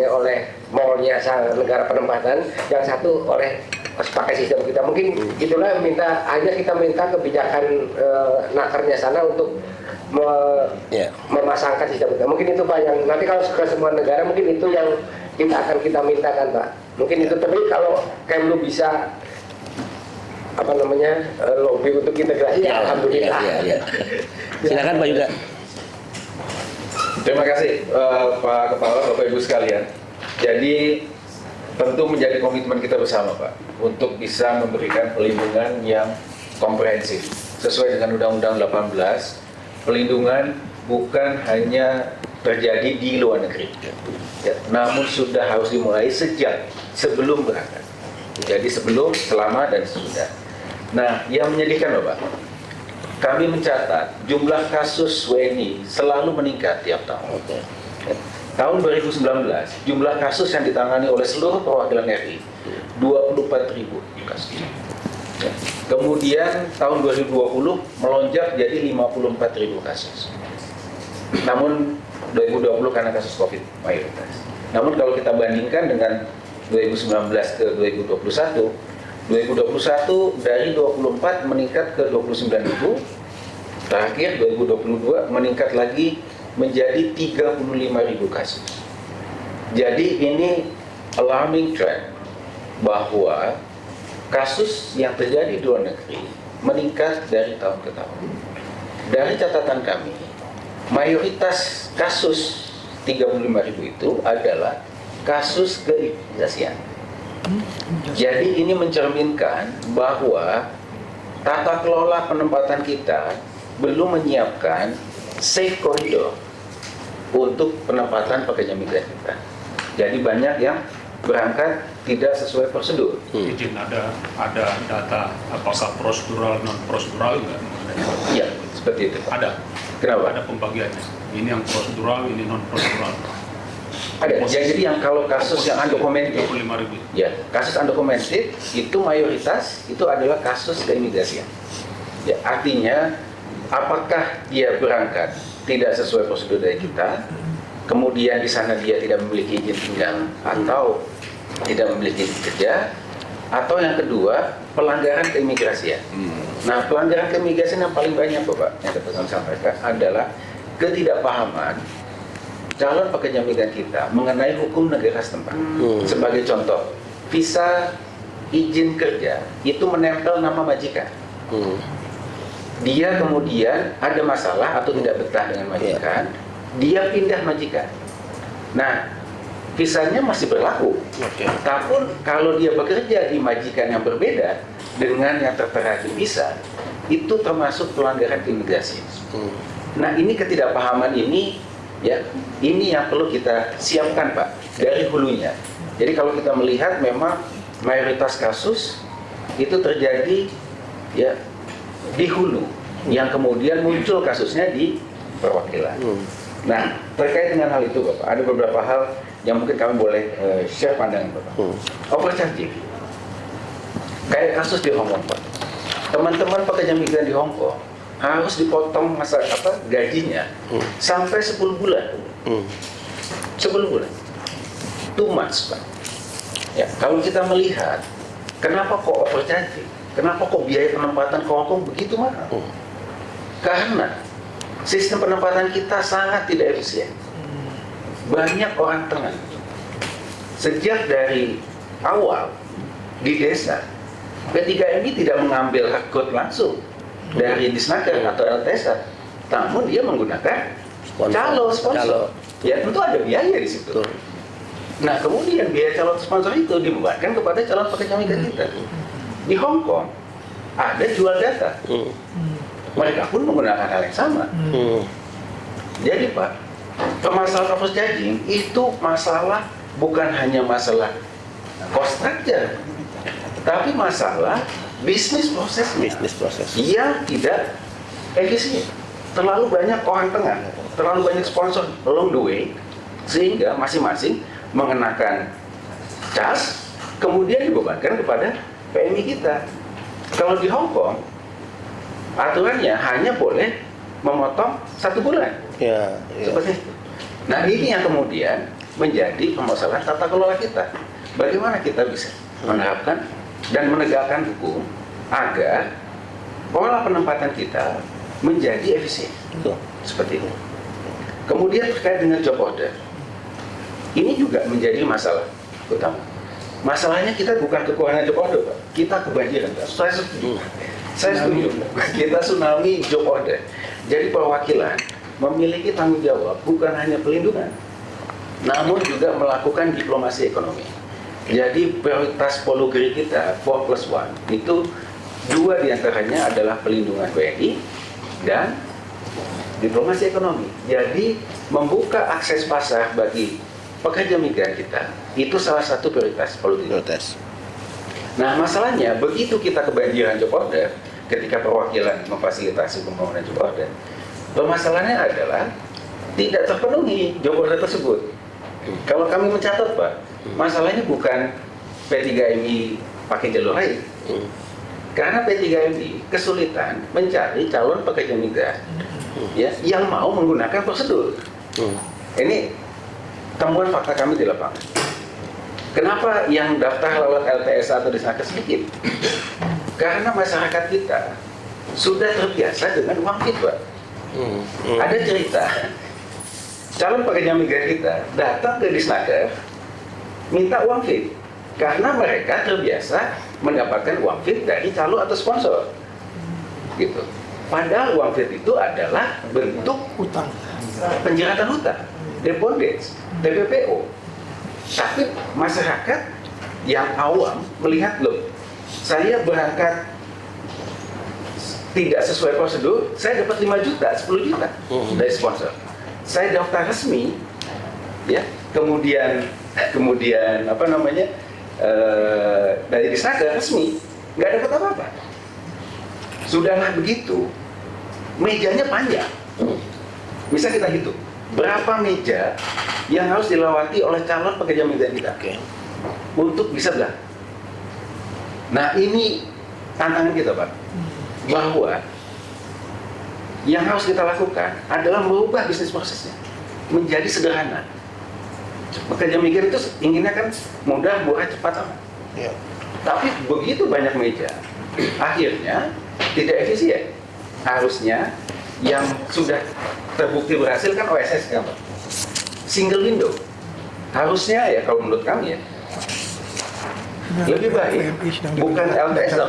oleh mallnya negara penempatan, yang satu oleh pakai sistem kita. Mungkin itulah kita minta kebijakan nakernya sana untuk memasangkan sistem kita. Mungkin itu Pak yang nanti kalau ke semua negara mungkin itu yang kita mintakan Pak. Mungkin itu, tapi kalau Kemlu bisa lobby untuk integrasi, Ya, alhamdulillah. ya. Silakan Pak Yuda. Terima kasih Pak Kepala, Bapak Ibu sekalian. Jadi tentu menjadi komitmen kita bersama Pak untuk bisa memberikan pelindungan yang komprehensif sesuai dengan Undang-Undang 18. Pelindungan bukan hanya terjadi di luar negeri, ya, namun sudah harus dimulai sejak sebelum berangkat. Jadi sebelum, selama, dan sesudah. Nah, yang menyedihkan Bapak, kami mencatat jumlah kasus WNI selalu meningkat tiap tahun. Ya. Tahun 2019, jumlah kasus yang ditangani oleh seluruh perwakilan RI 24.000 kasus. Ya. Kemudian tahun 2020 melonjak jadi 54.000 kasus. Namun 2020 karena kasus COVID mayoritas. Namun kalau kita bandingkan dengan 2019 ke 2021, 2021 dari 24 meningkat ke 29.000, terakhir 2022 meningkat lagi menjadi 35.000 kasus. Jadi ini alarming trend bahwa kasus yang terjadi di luar negeri meningkat dari tahun ke tahun. Dari catatan kami, mayoritas kasus 35.000 itu adalah kasus keimigrasian. Jadi ini mencerminkan bahwa tata kelola penempatan kita belum menyiapkan safe corridor untuk penempatan pekerja migran kita. Jadi banyak yang berangkat tidak sesuai prosedur. Izin ada data apakah prosedural non prosedural enggak? Iya, seperti itu. Ada. Kenapa? Ada pembagiannya. Ini yang prosedural, ini non prosedural. Ada. Jadi yang kalau kasus yang undocumented, 35.000. ya, kasus undocumented itu mayoritas itu adalah kasus keimigrasian. Ya, artinya apakah dia berangkat tidak sesuai prosedur dari kita, kemudian di sana dia tidak memiliki izin tinggal atau tidak memiliki izin kerja, atau yang kedua pelanggaran keimigrasian. Nah, pelanggaran keimigrasian yang paling banyak Bapak yang dapat kami sampaikan adalah ketidakpahaman calon pekerja migran kita mengenai hukum negara setempat. Sebagai contoh, visa izin kerja itu menempel nama majikan. Dia kemudian ada masalah atau tidak betah dengan majikan, dia pindah majikan. Nah, visanya masih berlaku. Tapi kalau dia bekerja di majikan yang berbeda dengan yang tertera di visa, itu termasuk pelanggaran keimigrasian. Nah, ini ketidakpahaman ini, ya, ini yang perlu kita siapkan Pak dari hulunya. Jadi kalau kita melihat memang mayoritas kasus itu terjadi ya di hulu, yang kemudian muncul kasusnya di perwakilan. Nah, terkait dengan hal itu Bapak, ada beberapa hal yang mungkin kami boleh share pandangan Bapak. Overcharging, kayak kasus di Hong Kong Pak. Teman-teman pekerja migran di Hong Kong harus dipotong gajinya sampai 10 bulan. 10 bulan. Too much, Pak. Ya, kalau kita melihat kenapa kok overcharging? Kenapa kok biaya penempatan ke Hong Kong begitu mahal? Karena sistem penempatan kita sangat tidak efisien. Banyak orang tengah. Sejak dari awal di desa, P3MI tidak mengambil rekrut langsung dari Disnaker atau LTSA, namun dia menggunakan calon sponsor. Ya, tentu ada biaya di situ. Nah, kemudian biaya calon sponsor itu dibebankan kepada calon pekerja migran kita. Di Hong Kong ada jual data. Mereka pun menggunakan hal yang sama. Jadi Pak, permasalahan overcharging itu masalah bukan hanya masalah cost structure, tapi masalah bisnis proses yang tidak efisien. Terlalu banyak orang tengah, terlalu banyak sponsor along the way, sehingga masing-masing mengenakan cas, kemudian dibebankan kepada PMI kita. Kalau di Hong Kong, aturannya hanya boleh memotong 1 bulan. Seperti itu. Nah, ini yang kemudian menjadi permasalahan tata kelola kita. Bagaimana kita bisa menerapkan dan menegakkan hukum agar pola penempatan kita menjadi efisien. Seperti itu. Kemudian terkait dengan job order, ini juga menjadi masalah utama. Masalahnya kita bukan kekurangan job order, Pak. Kita kebanjiran, Pak. Saya setuju. Kita tsunami job order. Jadi perwakilan memiliki tanggung jawab bukan hanya pelindungan, namun juga melakukan diplomasi ekonomi. Jadi prioritas Polugri kita 4+1 itu 2 diantaranya adalah pelindungan WNI dan diplomasi ekonomi. Jadi membuka akses pasar bagi pekerja migran kita itu salah satu prioritas Polugri. Nah masalahnya begitu kita kebanjiran job order, ketika perwakilan memfasilitasi pembangunan job order, permasalahannya adalah tidak terpenuhi job order tersebut. Kalau kami mencatat Pak, masalahnya bukan P3MI pakai jalur lain, karena P3MI kesulitan mencari calon pekerja migran ya, yang mau menggunakan prosedur. Ini temuan fakta kami di lapangan. Kenapa yang daftar lewat LTSA atau Disnaker sedikit? Karena masyarakat kita sudah terbiasa dengan uang fit, Pak. Ada cerita, calon pekerja migran kita datang ke Disnaker minta uang fit karena mereka terbiasa mendapatkan uang fit dari calo atau sponsor, gitu. Padahal uang fit itu adalah bentuk Utang. penjeratan hutang, depondage, TPPO. Tapi masyarakat yang awam melihat, loh, saya berangkat tidak sesuai prosedur, saya dapat 5 juta, 10 juta dari sponsor. Saya daftar resmi, ya, kemudian apa namanya, dari Disnaker resmi, nggak dapat apa-apa. Sudahlah begitu, mejanya panjang. Bisa kita hitung berapa meja yang harus dilewati oleh calon pekerja migran kita untuk bisa belah. Nah ini tantangan kita, Pak, bahwa yang harus kita lakukan adalah merubah bisnis prosesnya menjadi sederhana. Pekerja migran itu inginnya kan mudah, murah, cepat, aman. Tapi begitu banyak meja, akhirnya tidak efisien. Harusnya yang sudah terbukti berhasil kan OSS kan, Pak? Single window. Harusnya ya kalau menurut kami ya lebih baik bukan LTS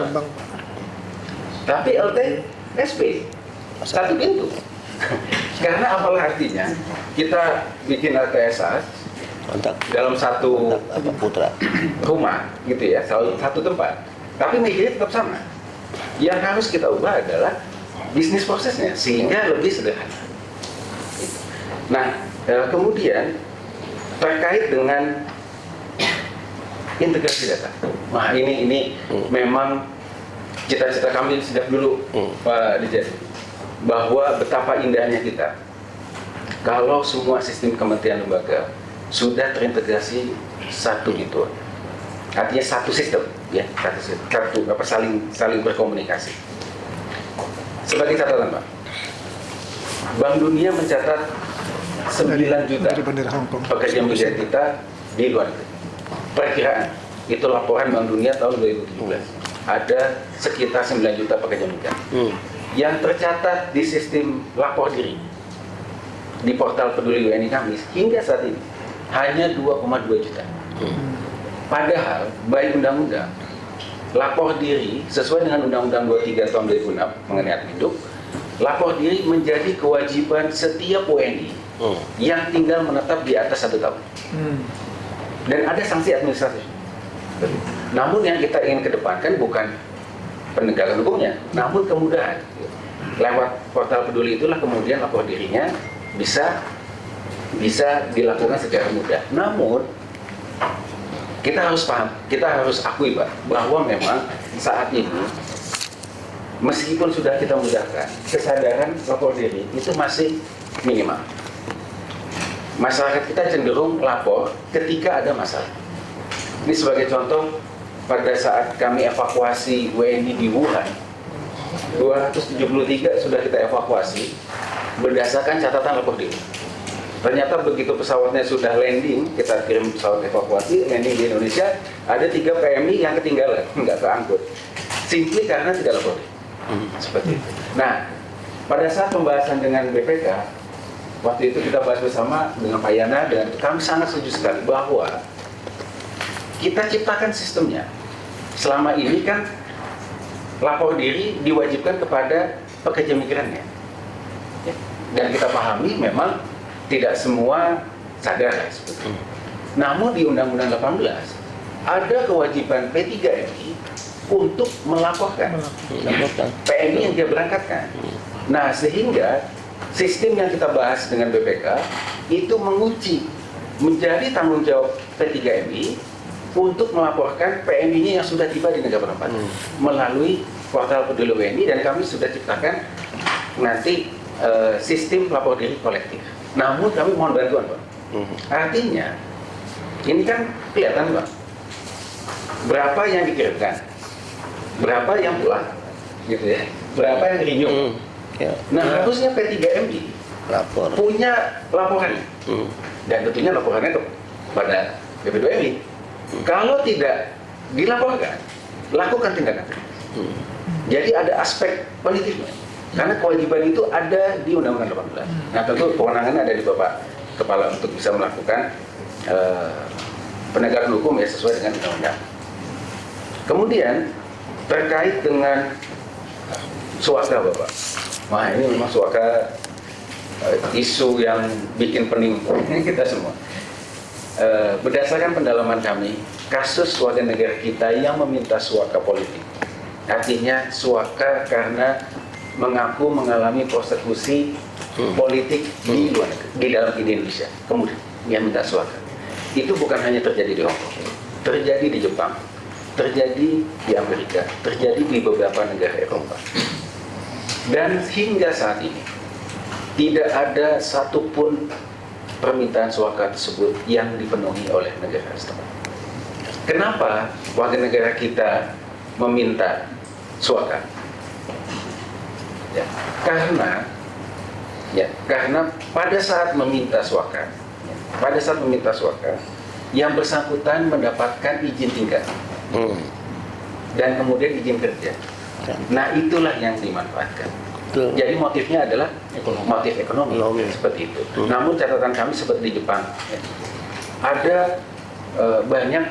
tapi LTSP, satu pintu. Karena apalah artinya kita bikin LTSA dalam satu rumah gitu ya, satu tempat, tapi mejanya tetap sama. Yang harus kita ubah adalah bisnis prosesnya sehingga lebih sederhana. Nah, kemudian terkait dengan integrasi data. Wah, ini memang cita-cita kami sejak dulu, Pak Dirjen, bahwa betapa indahnya kita kalau semua sistem kementerian lembaga sudah terintegrasi satu gitu. Artinya satu sistem, ya, saling berkomunikasi. Sebagai catatan, Pak, Bank Dunia mencatat 9 juta pekerja migran kita di luar negeri. Perkiraan, itu laporan Bank Dunia tahun 2017. Ada sekitar 9 juta pekerja migran yang tercatat di sistem lapor diri di portal Peduli WNI kami hingga saat ini hanya 2,2 juta. Padahal baik undang-undang lapor diri sesuai dengan Undang-Undang 23 tahun 2006 mengenai admin hidup, lapor diri menjadi kewajiban setiap WNI yang tinggal menetap di atas 1 tahun. Dan ada sanksi administratif. Namun yang kita ingin kedepankan bukan penegakan hukumnya, namun kemudahan. Lewat portal Peduli itulah kemudian lapor dirinya bisa dilakukan secara mudah. Namun kita harus paham, kita harus akui, Pak, bahwa memang saat ini meskipun sudah kita mudahkan, kesadaran lapor diri itu masih minimal. Masyarakat kita cenderung lapor ketika ada masalah. Ini sebagai contoh, pada saat kami evakuasi WNI di Wuhan, 273 sudah kita evakuasi berdasarkan catatan lapor diri. Ternyata begitu pesawatnya sudah landing, kita kirim pesawat evakuasi, landing di Indonesia, ada 3 PMI yang ketinggalan, nggak keangkut. Simply karena tidak lapor. Seperti itu. Nah, pada saat pembahasan dengan BPK, waktu itu kita bahas bersama dengan Pak Yana, dan kami sangat setuju sekali bahwa kita ciptakan sistemnya. Selama ini kan lapor diri diwajibkan kepada pekerja migrannya. Ya. Dan kita pahami memang tidak semua sadar seperti itu. Namun di Undang-Undang 18 ada kewajiban P3MI untuk melaporkan PMI yang dia berangkatkan. Nah, sehingga sistem yang kita bahas dengan BPK itu menguji menjadi tanggung jawab P3MI untuk melaporkan PMI-nya yang sudah tiba di negara penempatan melalui portal Peduli WNI, dan kami sudah ciptakan nanti sistem lapor diri kolektif. Namun kami mohon bantuan, Pak. Artinya ini kan kelihatan, Pak, berapa yang dikirimkan, berapa yang pulang, gitu ya, berapa yang renew. Nah, harusnya P3MI punya laporan, dan tentunya laporannya kepada BP2MI. Kalau tidak dilaporkan, lakukan tindakan. Jadi ada aspek punitifnya, karena kewajiban itu ada di Undang-Undang 18. Nah, tentu kewenangan ada di Bapak Kepala untuk bisa melakukan penegakan hukum ya sesuai dengan undang-undang. Kemudian terkait dengan suaka, Bapak. Wah, ini memang suaka isu yang bikin pening kita semua. Berdasarkan pendalaman kami, kasus warga negara kita yang meminta suaka politik, artinya suaka karena mengaku mengalami persekusi politik di luar negeri, di dalam Indonesia, kemudian dia minta suaka. Itu bukan hanya terjadi di Hong Kong, terjadi di Jepang, terjadi di Amerika, terjadi di beberapa negara Eropa. Dan hingga saat ini tidak ada satupun permintaan suaka tersebut yang dipenuhi oleh negara setempat. Kenapa warga negara kita meminta suaka? Karena pada saat meminta suaka, yang bersangkutan mendapatkan izin tinggal dan kemudian izin kerja. Nah, itulah yang dimanfaatkan. Jadi motifnya adalah motif ekonomi. Seperti itu. Namun catatan kami seperti di Jepang, ada banyak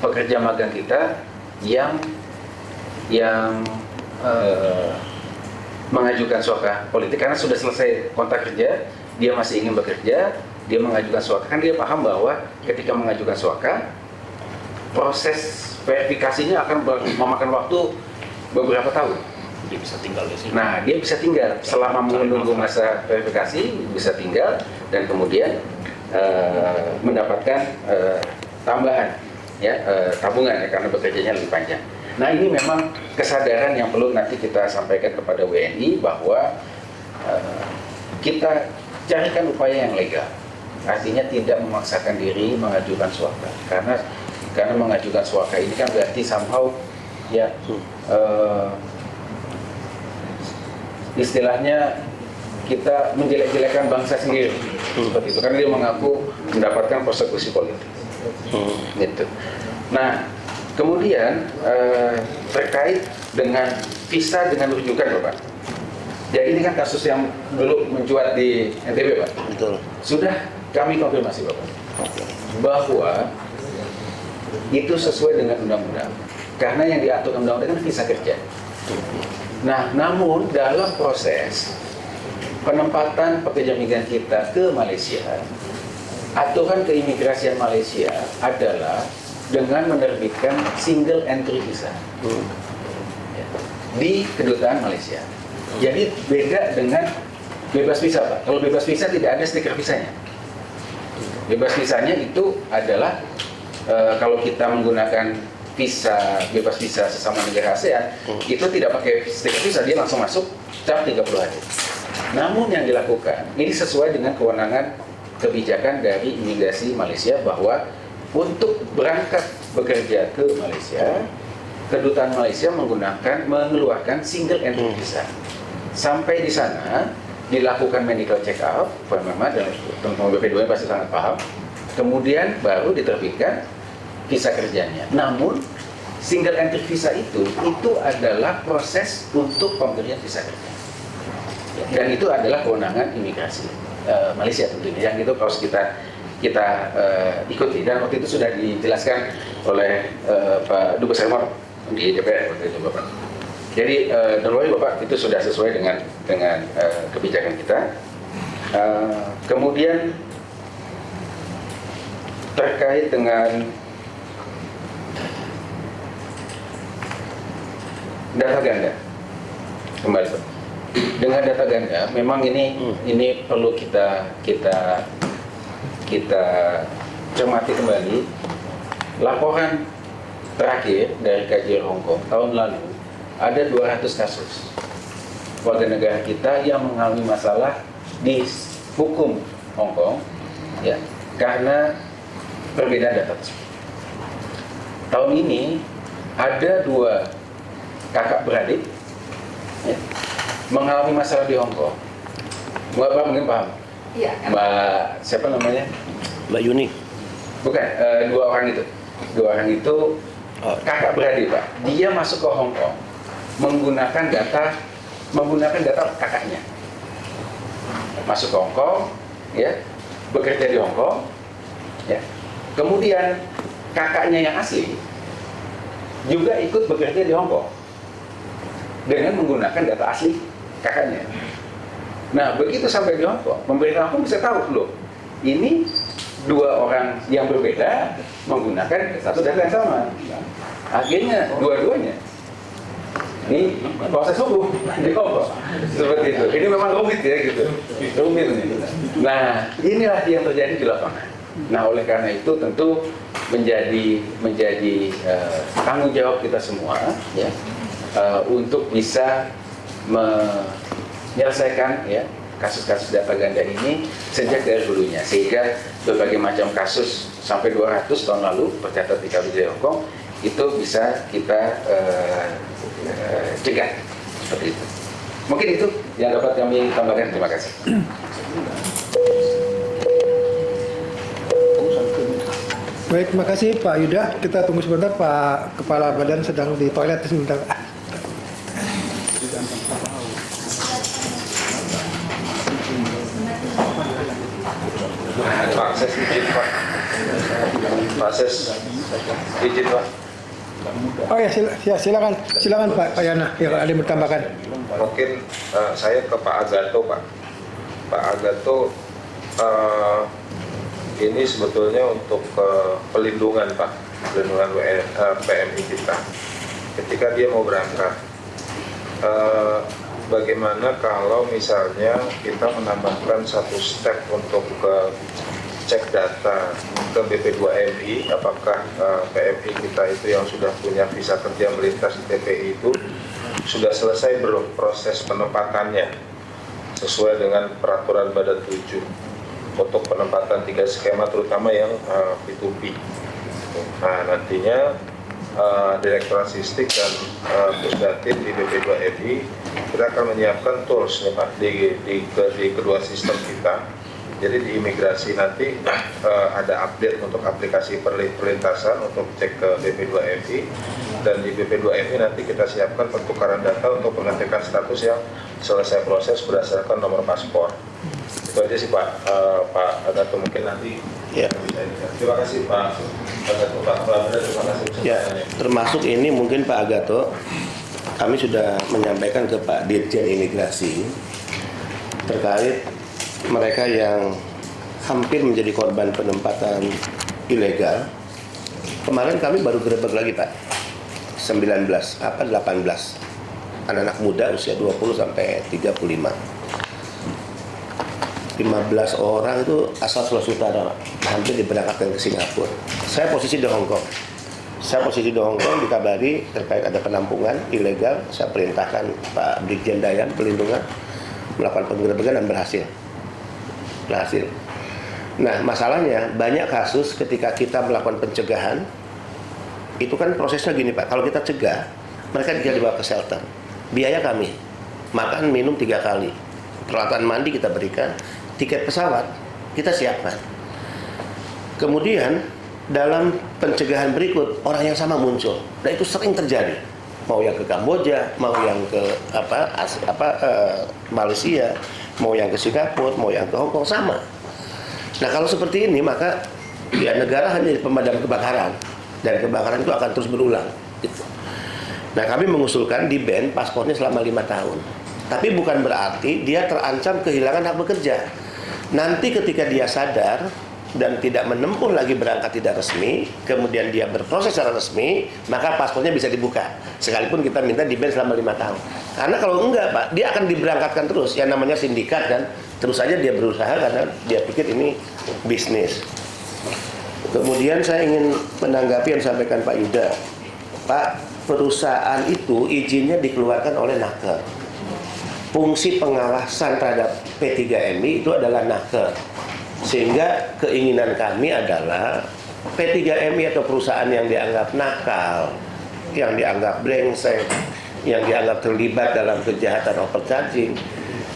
pekerja magang kita yang mengajukan suaka politik karena sudah selesai kontrak kerja, dia masih ingin bekerja, dia mengajukan suaka. Kan dia paham bahwa ketika mengajukan suaka, proses verifikasinya akan memakan waktu beberapa tahun. Dia bisa tinggal di sini. Nah, dia bisa tinggal selama menunggu masa verifikasi, bisa tinggal dan kemudian mendapatkan tambahan tabungan karena bekerjanya lebih panjang. Nah, ini memang kesadaran yang perlu nanti kita sampaikan kepada WNI bahwa kita carikan upaya yang legal. Artinya tidak memaksakan diri mengajukan suaka. Karena mengajukan suaka ini kan berarti somehow istilahnya kita menjelek-jelekan bangsa sendiri seperti itu, karena dia mengaku mendapatkan persekusi politik. Gitu. Nah, kemudian terkait dengan visa dengan rujukan, Bapak. Jadi ini kan kasus yang dulu mencuat di NTB, Pak. Betul. Sudah kami konfirmasi, Bapak, bahwa itu sesuai dengan undang-undang. Karena yang diatur undang-undang kan visa kerja. Nah, namun dalam proses penempatan pekerja migran kita ke Malaysia, aturan keimigrasian Malaysia adalah dengan menerbitkan single entry visa di kedutaan Malaysia. Jadi beda dengan bebas visa, Pak. Kalau bebas visa tidak ada stiker visanya. Bebas visanya itu adalah kalau kita menggunakan visa, bebas visa sesama negara ASEAN, itu tidak pakai stiker visa, dia langsung masuk cap 30 hari. Namun yang dilakukan, ini sesuai dengan kewenangan kebijakan dari imigrasi Malaysia bahwa untuk berangkat bekerja ke Malaysia, kedutaan Malaysia mengeluarkan single entry visa. Sampai di sana dilakukan medical check up, memang dan teman-teman BP2 pasti sangat paham. Kemudian baru diterbitkan visa kerjanya. Namun single entry visa itu adalah proses untuk pemberian visa kerja. Dan itu adalah kewenangan imigrasi Malaysia tentunya. Yang itu harus kita kita ikuti, dan waktu itu sudah dijelaskan oleh Pak Dubes Remor di DPR waktu itu Bapak. Jadi Bapak itu sudah sesuai dengan kebijakan kita. Kemudian terkait dengan data ganda, kembali Pak. Dengan data ganda, memang ini perlu kita cermati kembali. Laporan terakhir dari KJR Hong Kong tahun lalu ada 200 kasus warga negara kita yang mengalami masalah di hukum Hong Kong, ya, karena perbedaan data tersebut. Tahun ini ada 2 kakak beradik, ya, mengalami masalah di Hong Kong. Bapak mungkin paham? Iya. Mbak siapa namanya? Mbak Yuni. Bukan, 2 orang itu. 2 orang itu kakak beradik Pak. Dia masuk ke Hong Kong menggunakan data kakaknya. Masuk ke Hong Kong, ya, bekerja di Hong Kong, ya. Kemudian kakaknya yang asli juga ikut bekerja di Hong Kong dengan menggunakan data asli kakaknya. Nah, begitu sampai di Hong Kong, pemerintah Hong Kong bisa tahu loh, ini 2 orang yang berbeda menggunakan satu data yang sama. Akhirnya dua-duanya ini proses hukum di Hong Kong seperti itu. Ini memang rumit ya gitu, rumit ini. Nah, inilah yang terjadi di lapangan. Nah, oleh karena itu tentu menjadi tanggung jawab kita semua, ya, untuk bisa menyelesaikan, ya, kasus-kasus data ganda ini sejak dari hulunya, sehingga berbagai macam kasus sampai 200 tahun lalu tercatat di KBRI Hong Kong itu bisa kita cegah seperti itu. Mungkin itu yang dapat kami tambahkan. Terima kasih. Baik, terima kasih Pak Yuda. Kita tunggu sebentar, Pak Kepala Badan sedang di toilet sebentar. Akses izin Pak. Akses izin Pak. Oh ya, silakan Pak Yana, ya, ada yang bertambahkan. Mungkin saya ke Pak Agato Pak. Pak Agato, ini sebetulnya untuk pelindungan Pak, pelindungan PMI kita. Ketika dia mau berangkat, bagaimana kalau misalnya kita menambahkan satu step untuk cek data ke BP2MI, apakah PMI kita itu yang sudah punya visa kerja melintas di TPI itu sudah selesai belum proses penempatannya sesuai dengan peraturan Badan 7 untuk penempatan 3 skema terutama yang P2P. Nah, nantinya Direktorat Sistik dan Pusdatin di BP2MI kita akan menyiapkan tools nih Pak di kedua sistem kita. Jadi di imigrasi nanti ada update untuk aplikasi perlintasan untuk cek ke BP2MI, dan di BP2MI nanti kita siapkan pertukaran data untuk pengecekan status yang selesai proses berdasarkan nomor paspor. Itu aja sih Pak Agato, mungkin nanti ya. Terima kasih Pak Agato, Pak Prabada, terima kasih. Ya, termasuk ini mungkin Pak Agato, kami sudah menyampaikan ke Pak Dirjen Imigrasi terkait mereka yang hampir menjadi korban penempatan ilegal. Kemarin kami baru gerebek lagi Pak, 18 anak-anak muda usia 20 sampai 35. 15 orang itu asal Sulawesi Utara, hampir diberangkatkan ke Singapura. Saya posisi di Hong Kong. Dikabari terkait ada penampungan ilegal. Saya perintahkan Pak Brigjen Dayan Pelindungan melakukan penggerebekan dan berhasil. Nah, masalahnya banyak kasus ketika kita melakukan pencegahan, itu kan prosesnya gini Pak, kalau kita cegah, mereka dibawa ke shelter. Biaya kami, makan, minum 3 kali. Peralatan mandi kita berikan, tiket pesawat kita siapkan. Kemudian dalam pencegahan berikut, orang yang sama muncul. Dan itu sering terjadi. Mau yang ke Kamboja, mau yang ke Malaysia, mau yang ke Singapura, mau yang ke Hong Kong, sama. Nah kalau seperti ini maka ya negara hanya pemadam kebakaran dan kebakaran itu akan terus berulang. Gitu. Nah kami mengusulkan di ban paspornya selama 5 tahun. Tapi bukan berarti dia terancam kehilangan hak bekerja. Nanti ketika dia sadar dan tidak menempuh lagi berangkat tidak resmi, kemudian dia berproses secara resmi, maka paspornya bisa dibuka. Sekalipun kita minta di ban selama 5 tahun. Karena kalau enggak Pak, dia akan diberangkatkan terus, yang namanya sindikat kan. Terus saja dia berusaha karena dia pikir ini bisnis. Kemudian saya ingin menanggapi yang disampaikan Pak Yuda. Pak, perusahaan itu izinnya dikeluarkan oleh Naker. Fungsi pengawasan terhadap P3MI itu adalah Naker. Sehingga keinginan kami adalah P3MI atau perusahaan yang dianggap nakal, yang dianggap brengsek, yang dianggap terlibat dalam kejahatan overcharging,